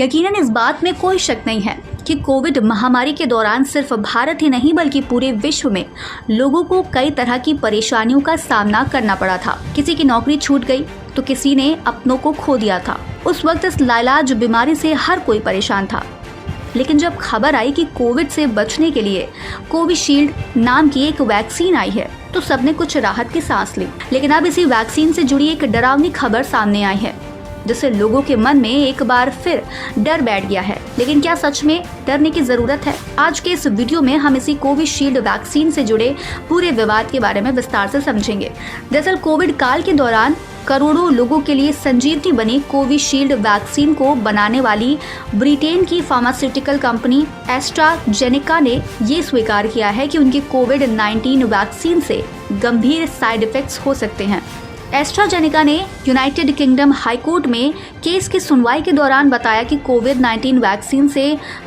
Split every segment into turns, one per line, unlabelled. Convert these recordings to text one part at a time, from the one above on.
यकीनन इस बात में कोई शक नहीं है कि कोविड महामारी के दौरान सिर्फ भारत ही नहीं बल्कि पूरे विश्व में लोगों को कई तरह की परेशानियों का सामना करना पड़ा था। किसी की नौकरी छूट गई तो किसी ने अपनों को खो दिया था। उस वक्त इस लाइलाज बीमारी से हर कोई परेशान था। लेकिन जब खबर आई कि कोविड से बचने के लिए कोविशील्ड नाम की एक वैक्सीन आई है तो सबने कुछ राहत की सांस ली। लेकिन अब इसी वैक्सीन से जुड़ी एक डरावनी खबर सामने आई है जिससे लोगों के मन में एक बार फिर डर बैठ गया है। लेकिन क्या सच में डरने की जरूरत है? आज के इस वीडियो में हम इसी कोविशील्ड वैक्सीन से जुड़े पूरे विवाद के बारे में विस्तार से समझेंगे। दरअसल कोविड काल के दौरान करोड़ों लोगों के लिए संजीवनी बनी कोविशील्ड वैक्सीन को बनाने वाली ब्रिटेन की फार्मास्यूटिकल कंपनी एस्ट्राजेनेका ने ये स्वीकार किया है कि उनकी कोविड-19 वैक्सीन से गंभीर साइड इफेक्ट्स हो सकते हैं। एस्ट्राजेनेका ने यूनाइटेड किंगडम हाईकोर्ट में केस की सुनवाई के दौरान बताया कि कोविड-19 वैक्सीन से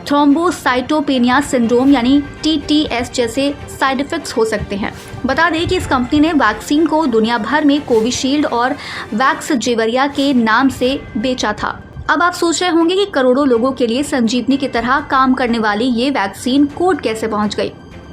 थ्रोम्बोसाइटोपेनिया सिंड्रोम यानी TTS जैसे साइड इफेक्ट्स हो सकते हैं। बता दें कि इस कंपनी ने वैक्सीन को दुनिया भर में कोविशील्ड और वैक्सजेवरिया के नाम से बेचा था। अब आप सोच रहे होंगे कि करोड़ों लोगों के लिए संजीवनी की तरह काम करने वाली ये वैक्सीन कोर्ट कैसे पहुंच गई।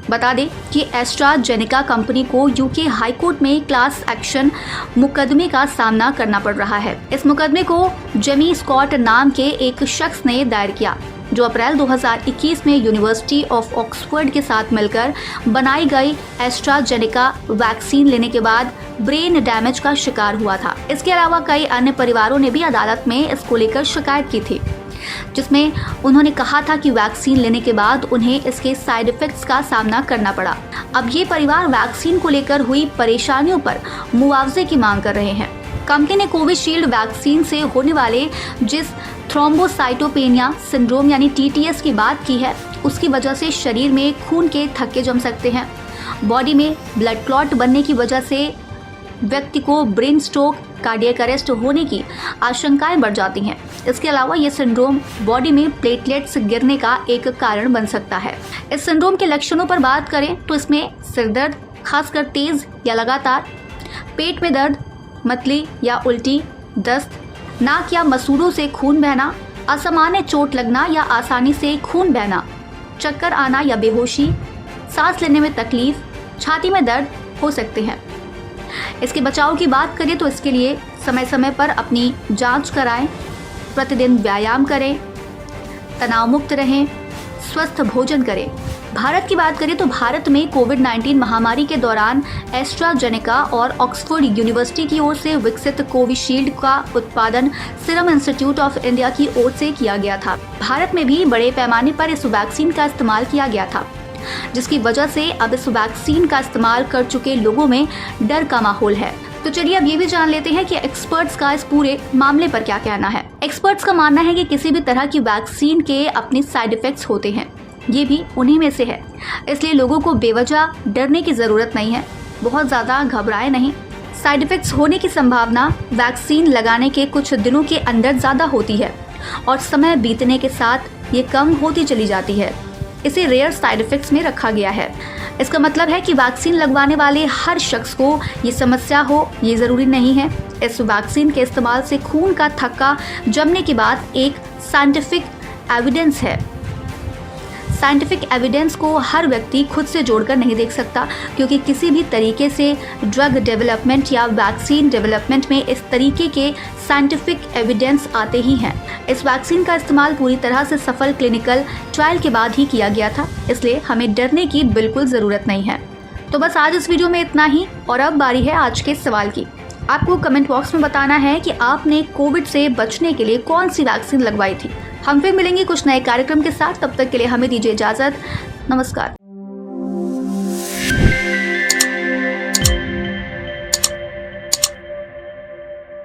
बता दें कि एस्ट्राजेनेका कंपनी को यूके हाई कोर्ट में क्लास एक्शन मुकदमे का सामना करना पड़ रहा है। इस मुकदमे को जेमी स्कॉट नाम के एक शख्स ने दायर किया जो अप्रैल 2021 में यूनिवर्सिटी ऑफ ऑक्सफोर्ड के साथ मिलकर बनाई गई एस्ट्राजेनेका वैक्सीन लेने के बाद ब्रेन डैमेज का शिकार हुआ था। इसके अलावा कई अन्य परिवारों ने भी अदालत में इसको लेकर शिकायत की थी जिसमें उन्होंने कहा था कि वैक्सीन लेने के बाद उन्हें इसके साइड इफेक्ट्स का सामना करना पड़ा। अब ये परिवार वैक्सीन को लेकर हुई परेशानियों पर मुआवजे की मांग कर रहे हैं। कंपनी ने कोविशील्ड वैक्सीन से होने वाले जिस थ्रोम्बोसाइटोपेनिया सिंड्रोम यानी TTS की बात की है उसकी वजह से शरीर में खून के थक्के जम सकते हैं। बॉडी में ब्लड क्लॉट बनने की वजह से व्यक्ति को ब्रेन स्ट्रोक, कार्डियक अरेस्ट होने की आशंकाएं बढ़ जाती हैं। इसके अलावा ये सिंड्रोम बॉडी में प्लेटलेट्स गिरने का एक कारण बन सकता है। इस सिंड्रोम के लक्षणों पर बात करें तो इसमें सिरदर्द, खासकर तेज या लगातार, पेट में दर्द, मतली या उल्टी, दस्त, नाक या मसूड़ों से खून बहना, असामान्य चोट लगना या आसानी से खून बहना, चक्कर आना या बेहोशी, सांस लेने में तकलीफ, छाती में दर्द हो सकते हैं। इसके बचाव की बात करें तो इसके लिए समय समय पर अपनी जांच कराएं, प्रतिदिन व्यायाम करें, तनाव मुक्त रहें, स्वस्थ भोजन करें। भारत की बात करें तो भारत में कोविड-19 महामारी के दौरान एस्ट्राजेनेका और ऑक्सफोर्ड यूनिवर्सिटी की ओर से विकसित कोविशील्ड का उत्पादन सीरम इंस्टीट्यूट ऑफ इंडिया की ओर से किया गया था। भारत में भी बड़े पैमाने पर इस वैक्सीन का इस्तेमाल किया गया था जिसकी वजह से अब इस वैक्सीन का इस्तेमाल कर चुके लोगों में डर का माहौल है। तो चलिए अब ये भी जान लेते हैं कि एक्सपर्ट्स का इस पूरे मामले पर क्या कहना है। एक्सपर्ट्स का मानना है कि किसी भी तरह की वैक्सीन के अपने साइड इफेक्ट्स होते हैं, ये भी उन्हीं में से है। इसलिए लोगों को बेवजह डरने की जरूरत नहीं है, बहुत ज्यादा घबराए नहीं। साइड इफेक्ट्स होने की संभावना वैक्सीन लगाने के कुछ दिनों के अंदर ज्यादा होती है और समय बीतने के साथ ये कम होती चली जाती है। इसे रेयर साइड इफेक्ट्स में रखा गया है। इसका मतलब है कि वैक्सीन लगवाने वाले हर शख्स को ये समस्या हो ये ज़रूरी नहीं है। इस वैक्सीन के इस्तेमाल से खून का थक्का जमने के बाद एक साइंटिफिक एविडेंस है। साइंटिफिक एविडेंस को हर व्यक्ति खुद से जोड़कर नहीं देख सकता क्योंकि किसी भी तरीके से ड्रग डेवलपमेंट या वैक्सीन डेवलपमेंट में इस तरीके के साइंटिफिक एविडेंस आते ही हैं। इस वैक्सीन का इस्तेमाल पूरी तरह से सफल क्लिनिकल ट्रायल के बाद ही किया गया था, इसलिए हमें डरने की बिल्कुल ज़रूरत नहीं है। तो बस आज इस वीडियो में इतना ही और अब बारी है आज के सवाल की। आपको कमेंट बॉक्स में बताना है कि आपने कोविड से बचने के लिए कौन सी वैक्सीन लगवाई थी। हम फिर मिलेंगे कुछ नए कार्यक्रम के साथ, तब तक के लिए हमें दीजिए इजाज़त। नमस्कार।